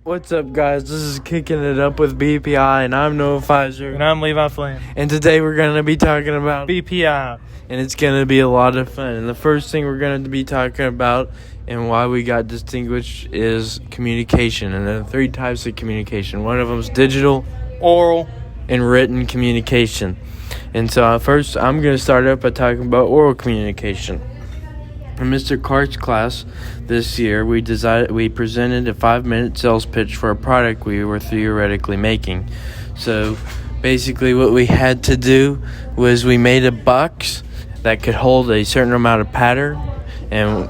What's up, guys? This is Kicking It Up with BPI, and I'm Noah Pfizer. And I'm Leevi Flynn. And today we're going to be talking about BPI. and it's going to be a lot of fun. And the first thing we're going to be talking about and why we got distinguished is communication. And there are three types of communication. One of them is digital, Oral. and written communication. And so first, I'm going to start up by talking about oral communication. In Mr. Clark's class this year, we presented a 5-minute sales pitch for a product we were theoretically making. So basically what we had to do was we made a box that could hold a certain amount of pattern, and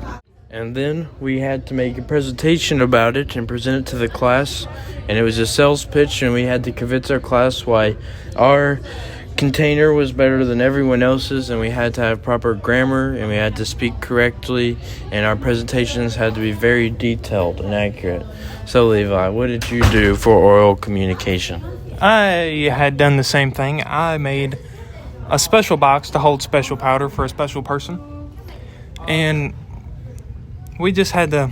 then we had to make a presentation about it and present it to the class. And it was a sales pitch, and we had to convince our class why our container was better than everyone else's, and we had to have proper grammar, and we had to speak correctly, and our presentations had to be very detailed and accurate. So Levi, what did you do for oral communication? I had done the same thing. I made a special box to hold special powder for a special person. And we just had to,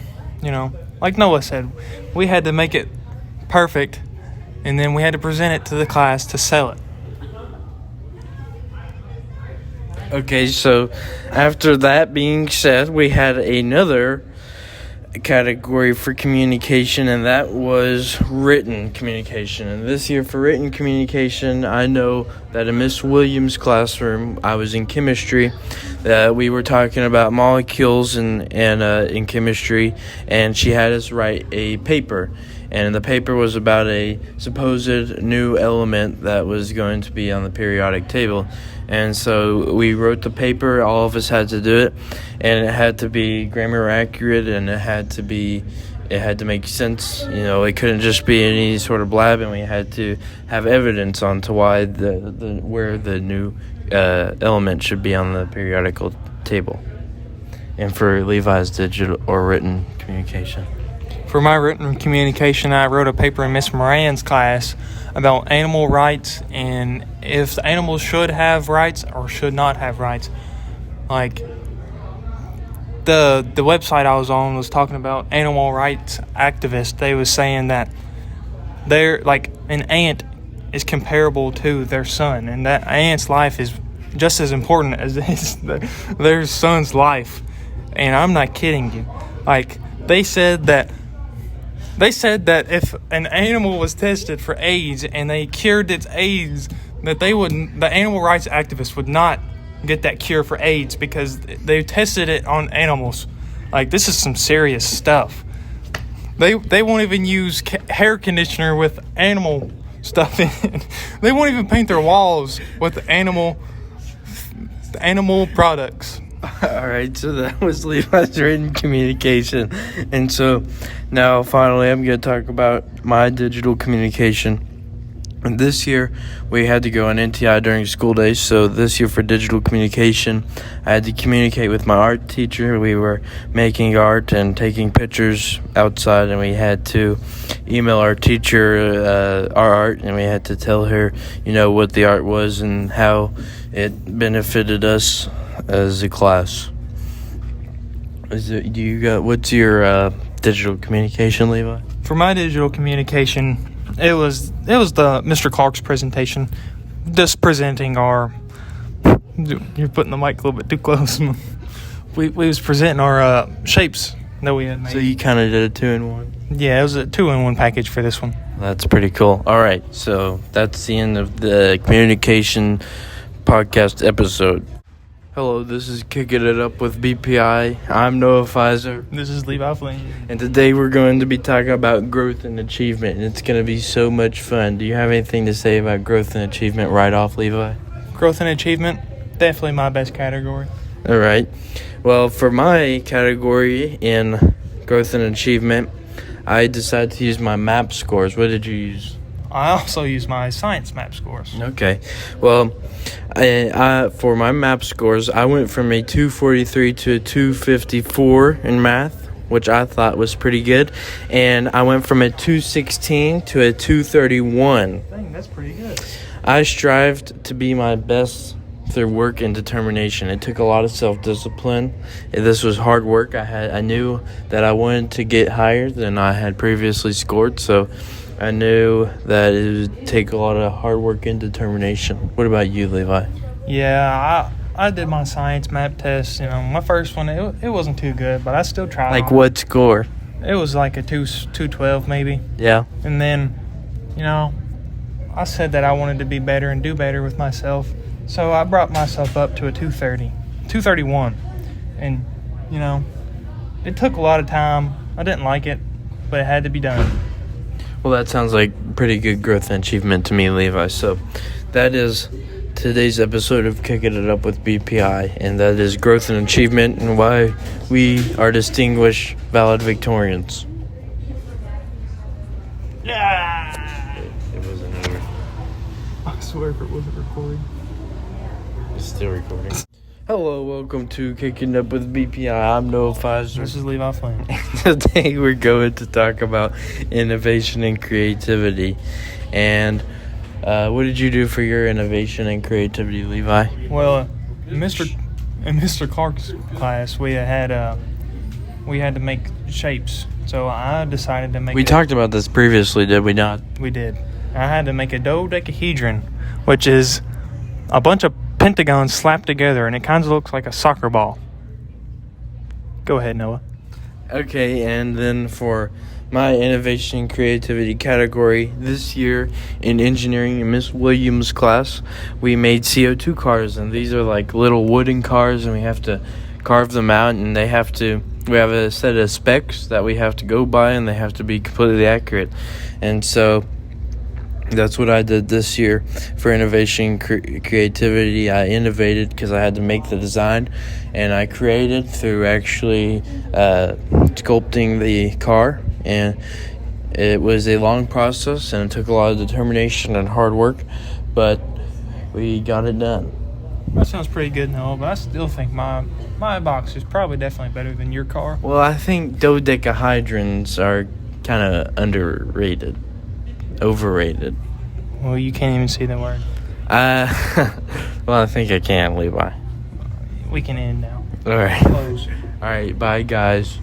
like Noah said, we had to make it perfect, and then we had to present it to the class to sell it. Okay, so after that being said, we had another category for communication, and that was written communication. And this year for written communication, I know that in Miss Williams' classroom, I was in chemistry, we were talking about molecules and in chemistry, and she had us write a paper. And the paper was about a supposed new element that was going to be on the periodic table. And so we wrote the paper, all of us had to do it, and it had to be grammar accurate, and it had to make sense. It couldn't just be any sort of blab, and we had to have evidence on to why where the new element should be on the periodical table. And for Levi's digital or written communication. For my written communication, I wrote a paper in Miss Moran's class about animal rights and if the animals should have rights or should not have rights. Like, the website I was on was talking about animal rights activists. They was saying that they're like an ant is comparable to their son, and that ant's life is just as important as their son's life. And I'm not kidding you. Like, they said that if an animal was tested for AIDS and they cured its AIDS, that the animal rights activists would not get that cure for AIDS because they tested it on animals. Like, this is some serious stuff. They won't even use hair conditioner with animal stuff in it. They won't even paint their walls with animal products. All right, so that was Levi's written communication. And so now finally I'm going to talk about my digital communication. And this year we had to go on NTI during school days. So this year for digital communication, I had to communicate with my art teacher. We were making art and taking pictures outside, and we had to email our teacher our art, and we had to tell her, what the art was and how it benefited us as a class. What's your digital communication, Levi? For my digital communication, it was the Mr. Clark's presentation, just presenting our. You're putting the mic a little bit too close. We was presenting our shapes that we had made. So you kind of did a 2-in-1. Yeah, it was a 2-in-1 package for this one. That's pretty cool. All right, so that's the end of the communication podcast episode. Hello, this is Kicking It Up with BPI. I'm Noah Pfizer. This is Leevi Flynn. And today we're going to be talking about growth and achievement, and it's going to be so much fun. Do you have anything to say about growth and achievement right off, Levi? Growth and achievement, definitely my best category. All right. Well, for my category in growth and achievement, I decided to use my MAP scores. What did you use? I also use my science MAP scores. Okay. Well, I for my MAP scores, I went from a 243 to a 254 in math, which I thought was pretty good. And I went from a 216 to a 231. Dang, that's pretty good. I strived to be my best through work and determination. It took a lot of self-discipline. This was hard work. I knew that I wanted to get higher than I had previously scored, so I knew that it would take a lot of hard work and determination. What about you, Levi? Yeah, I did my science map test. My first one, it wasn't too good, but I still tried. Like what score? It was like a 212 maybe. Yeah. And then, I said that I wanted to be better and do better with myself. So I brought myself up to a 231. And, it took a lot of time. I didn't like it, but it had to be done. Well, that sounds like pretty good growth and achievement to me, Levi. So that is today's episode of Kicking It Up with BPI, and that is growth and achievement and why we are distinguished valedictorians. Yeah! It wasn't over. I swear if it wasn't recording. It's still recording. Hello, welcome to Kicking Up with BPI. I'm Noah Pfizer. This is Levi Flynn. Today we're going to talk about innovation and creativity. And what did you do for your innovation and creativity, Levi? Well, in Mr. Clark's class, we had to make shapes. So I decided to make. We talked about this previously, did we not? We did. I had to make a dodecahedron, which is a bunch of pentagons slapped together, and it kind of looks like a soccer ball. Go ahead, Noah. Okay, and then for my innovation and creativity category this year in engineering in Miss Williams' class, we made CO2 cars, and these are like little wooden cars, and we have to carve them out, and we have a set of specs that we have to go by, and they have to be completely accurate. And so that's what I did this year for innovation creativity. I innovated because I had to make the design, and I created through actually sculpting the car. And it was a long process, and it took a lot of determination and hard work, but we got it done. That sounds pretty good, Noah, but I still think my box is probably definitely better than your car. Well, I think dodecahedrons are kind of overrated. Well, you can't even see the word. Well, I think I can, Levi. We can end now. All right. Close. All right, bye, guys.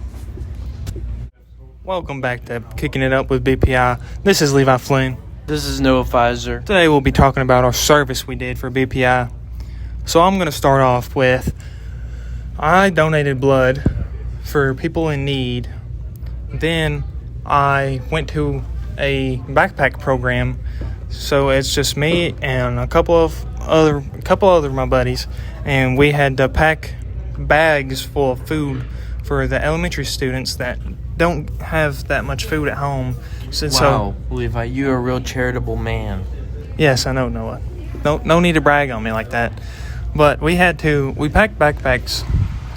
Welcome back to Kicking It Up with BPI. This is Levi Flynn. This is Noah Pfizer. Today we'll be talking about our service we did for BPI. So I'm going to start off with, I donated blood for people in need. Then I went to a backpack program. So it's just me and a couple other my buddies, and we had to pack bags full of food for the elementary students that don't have that much food at home. Wow, Levi, you're a real charitable man. Yes, I know, Noah. No need to brag on me like that. But we packed backpacks,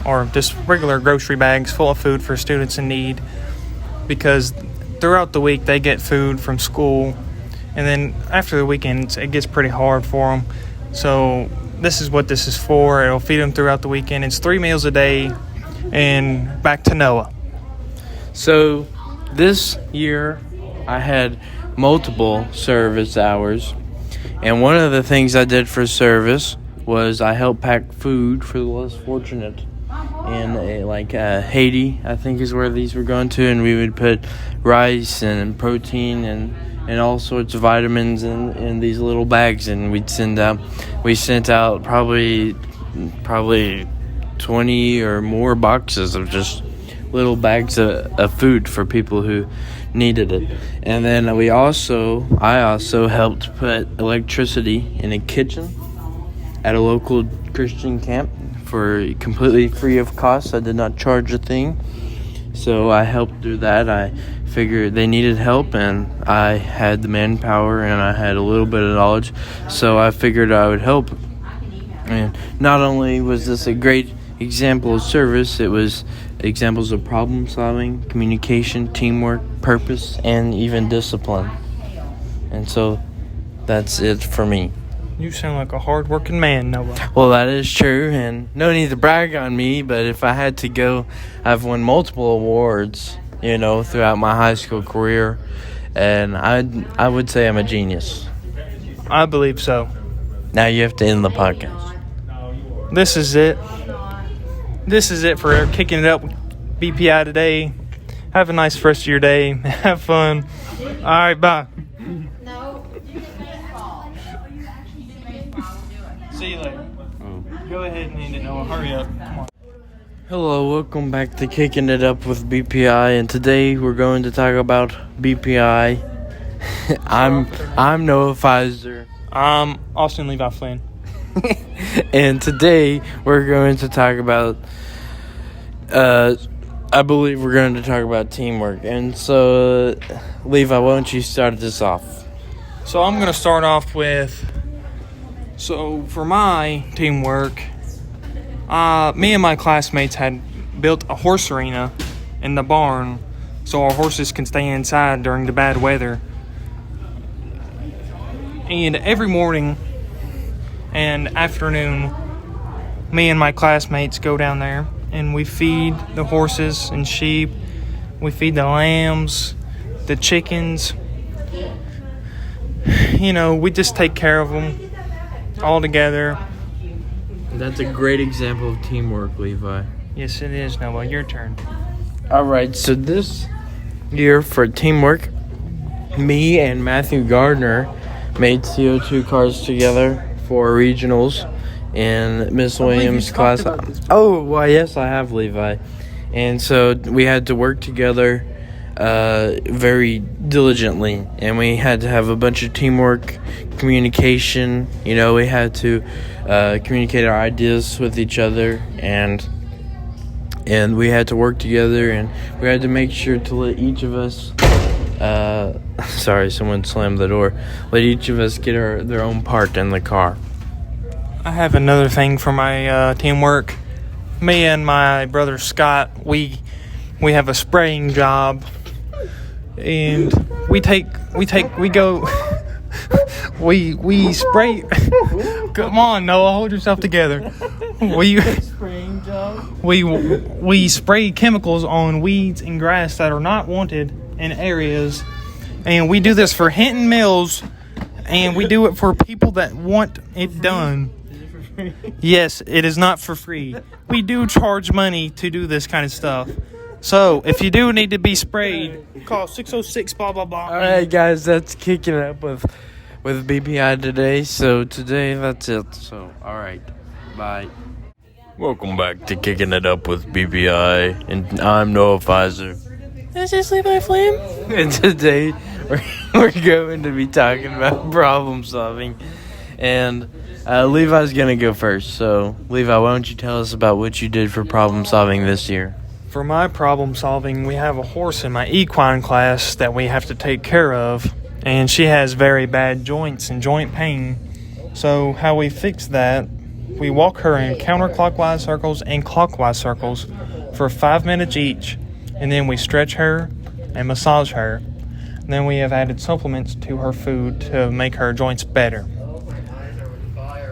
or just regular grocery bags full of food for students in need, because throughout the week they get food from school, and then after the weekend it gets pretty hard for them. So this is what this is for. It'll feed them throughout the weekend. It's 3 meals a day. And back to Noah. So this year I had multiple service hours, and one of the things I did for service was I helped pack food for the less fortunate in Haiti, I think is where these were going to, and we would put rice and protein and all sorts of vitamins in these little bags, and we sent out probably 20 or more boxes of just little bags of food for people who needed it. And then I also helped put electricity in a kitchen at a local Christian camp for completely free of cost. I did not charge a thing. So I helped do that. I figured they needed help, and I had the manpower, and I had a little bit of knowledge, so I figured I would help. And not only was this a great example of service, it was examples of problem solving, communication, teamwork, purpose, and even discipline. And so that's it for me. You sound like a hard-working man, Noah. Well, that is true, and no need to brag on me, but if I had to go, I've won multiple awards, throughout my high school career, and I would say I'm a genius. I believe so. Now you have to end the podcast. this is it. This is it for kicking it up with BPI today. Have a nice rest of your day. Have fun. All right, bye. See you later. Go ahead and end it, Noah. Hurry up. Come on. Hello, welcome back to Kicking It Up with BPI, and today we're going to talk about BPI. I'm Noah Pfizer. I'm Austin Levi Flynn. And today we're going to talk about I believe we're going to talk about teamwork. And so Levi, why don't you start this off? So I'm going to start off with, so for my teamwork, me and my classmates had built a horse arena in the barn so our horses can stay inside during the bad weather. And every morning and afternoon, me and my classmates go down there and we feed the horses and sheep. We feed the lambs, the chickens. You know, we just take care of them all together. That's a great example of teamwork, Levi. Yes, it is, Noah. Your turn. All right, so this year for teamwork, me and Matthew Gardner made CO2 cars together for regionals in Miss Williams' class. Oh, well, yes, I have, Levi. And so we had to work together very diligently, and we had to have a bunch of teamwork, communication. You know, we had to communicate our ideas with each other, and we had to work together, and we had to make sure to let each of us sorry, someone slammed the door. Let each of us get their own part in the car. I have another thing for my teamwork. Me and my brother Scott, we have a spraying job, and we go we spray. Come on, Noah, hold yourself together. Spraying job. We spray chemicals on weeds and grass that are not wanted in areas, and we do this for Hinton Mills, and we do it for people that want it done. Yes, it is not for free. We do charge money to do this kind of stuff. So, if you do need to be sprayed, call 606 blah blah blah. All right, guys, that's Kicking It Up with BPI today. So today, that's it. So, all right, bye. Welcome back to Kicking It Up with BPI, and I'm Noah Pfizer. This is Levi Flynn. And today, we're going to be talking about problem solving, and Levi's going to go first. So, Levi, why don't you tell us about what you did for problem solving this year? For my problem solving, we have a horse in my equine class that we have to take care of, and she has very bad joints and joint pain. So how we fix that, we walk her in counterclockwise circles and clockwise circles for 5 minutes each, and then we stretch her and massage her. And then we have added supplements to her food to make her joints better.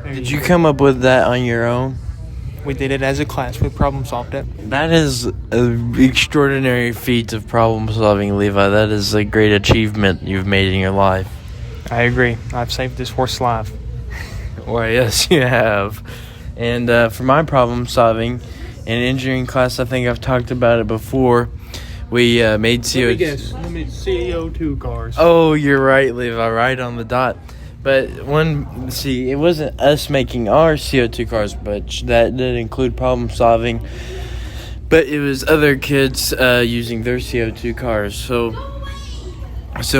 Did you come up with that on your own? We did it as a class. We problem solved it. That is an extraordinary feat of problem solving, Levi. That is a great achievement you've made in your life. I agree. I've saved this horse's life. Well, yes, you have. And for my problem solving in engineering class, I think I've talked about it before. We made CO2. Let me CO2 cars. Oh, you're right, Levi. Right on the dot. But it wasn't us making our CO2 cars, but that did include problem solving. But it was other kids using their CO2 cars. So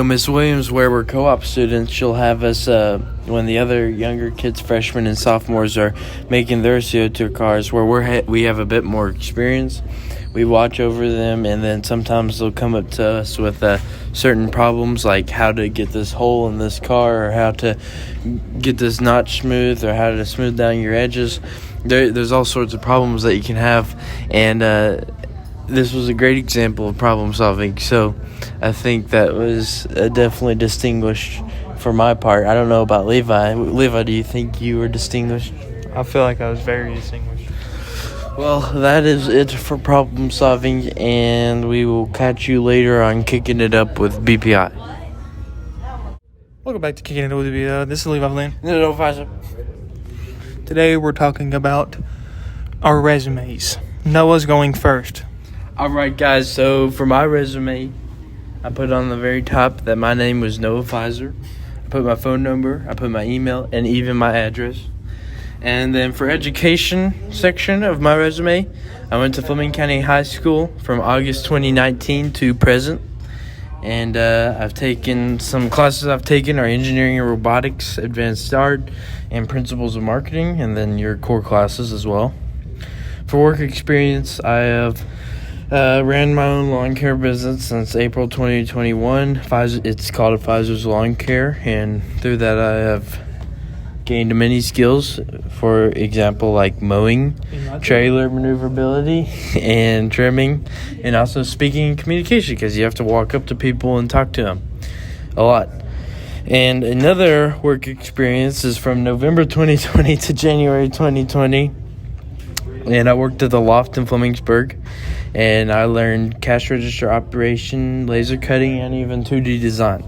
Miss Williams, where we're co-op students, she'll have us, when the other younger kids, freshmen and sophomores, are making their CO2 cars, where we have a bit more experience. We watch over them, and then sometimes they'll come up to us with certain problems, like how to get this hole in this car, or how to get this notch smooth, or how to smooth down your edges. There's all sorts of problems that you can have, and this was a great example of problem solving. So I think that was definitely distinguished for my part. I don't know about Levi. Levi, do you think you were distinguished? I feel like I was very distinguished. Well, that is it for problem solving, and we will catch you later on Kicking It Up with BPI. Welcome back to Kicking It Up with BPI. This is Levi Flynn. No, Pfizer. Today we're talking about our resumes. Noah's going first. All right, guys. So for my resume, I put on the very top that my name was Noah Pfizer. I put my phone number, I put my email, and even my address. And then for education section of my resume, I went to Fleming County High School from August 2019 to present. And I've taken some classes are engineering and robotics, advanced art, and principles of marketing, and then your core classes as well. For work experience, I have ran my own lawn care business since April 2021. It's called Pfizer's Lawn Care, and through that I have gained many skills, for example, like mowing, trailer maneuverability, and trimming, and also speaking and communication, because you have to walk up to people and talk to them a lot. And another work experience is from November 2020 to January 2020, and I worked at the Loft in Flemingsburg, and I learned cash register operation, laser cutting, and even 2D design.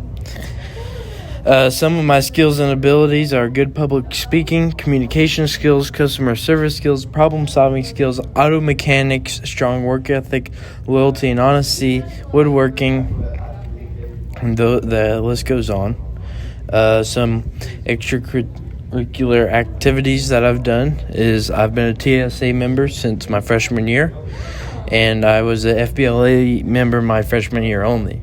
Some of my skills and abilities are good public speaking, communication skills, customer service skills, problem-solving skills, auto mechanics, strong work ethic, loyalty and honesty, woodworking, and the list goes on. Some extracurricular activities that I've done is I've been a TSA member since my freshman year, and I was an FBLA member my freshman year only.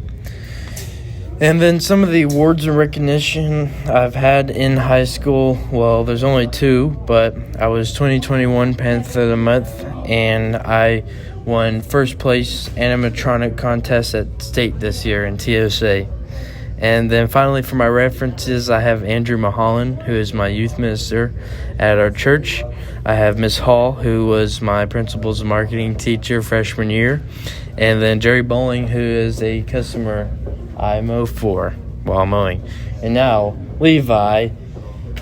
And then some of the awards and recognition I've had in high school, well, there's only two, but I was 2021 Panther of the Month, and I won first place animatronic contest at state this year in TSA. And then finally, for my references, I have Andrew Mahalan, who is my youth minister at our church. I have Miss Hall, who was my principles of marketing teacher freshman year. And then Jerry Bowling, who is a customer I mow for while mowing. And now, Levi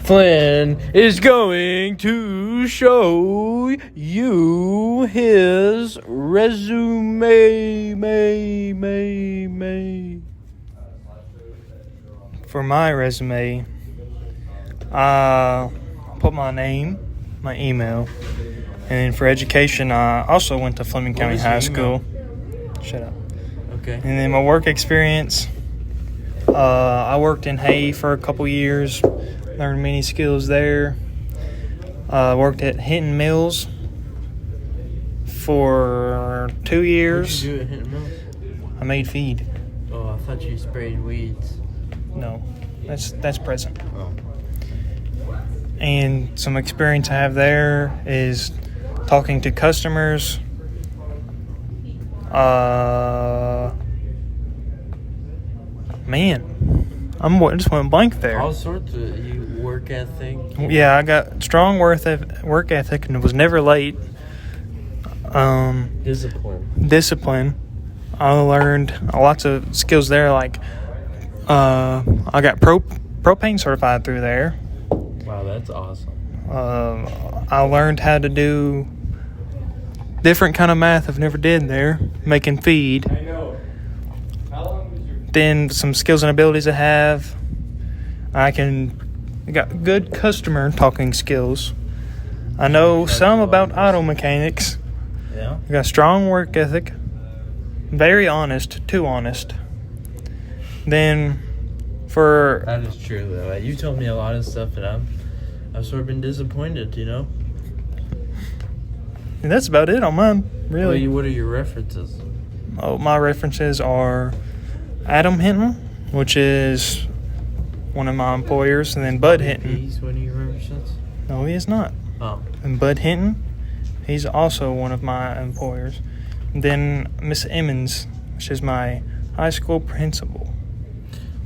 Flynn is going to show you his resume. For my resume, I put my name, my email, and then for education, I also went to Fleming County High School. Shut up. Okay. And then my work experience, I worked in hay for a couple years, learned many skills there. Worked at Hinton Mills for 2 years. What did you do at Hinton Mills? I made feed. Oh, I thought you sprayed weeds. No, that's present. Oh. And some experience I have there is talking to customers. Man, I just went blank there. All sorts of work ethic. Yeah, I got strong work ethic and was never late. Discipline. I learned lots of skills there, like I got propane certified through there. Wow, that's awesome. I learned how to do different kind of math I've never did there, making feed. Then some skills and abilities I have. I got good customer talking skills. I know some about auto mechanics. Yeah. I got strong work ethic. Very honest, too honest. Then That is true, though. You told me a lot of stuff that I've sort of been disappointed, you know? And that's about it on mine, really. What are your references? Oh, my references are Adam Hinton, which is one of my employers, and then Bud Hinton. He's one of your references? No, he is not. Oh. And Bud Hinton, he's also one of my employers. And then Miss Emmons, which is my high school principal.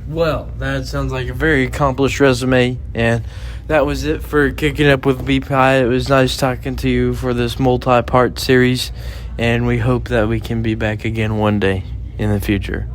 Well, that sounds like a very accomplished resume, and that was it for Kicking Up with B-Pie. It was nice talking to you for this multi-part series, and we hope that we can be back again one day in the future.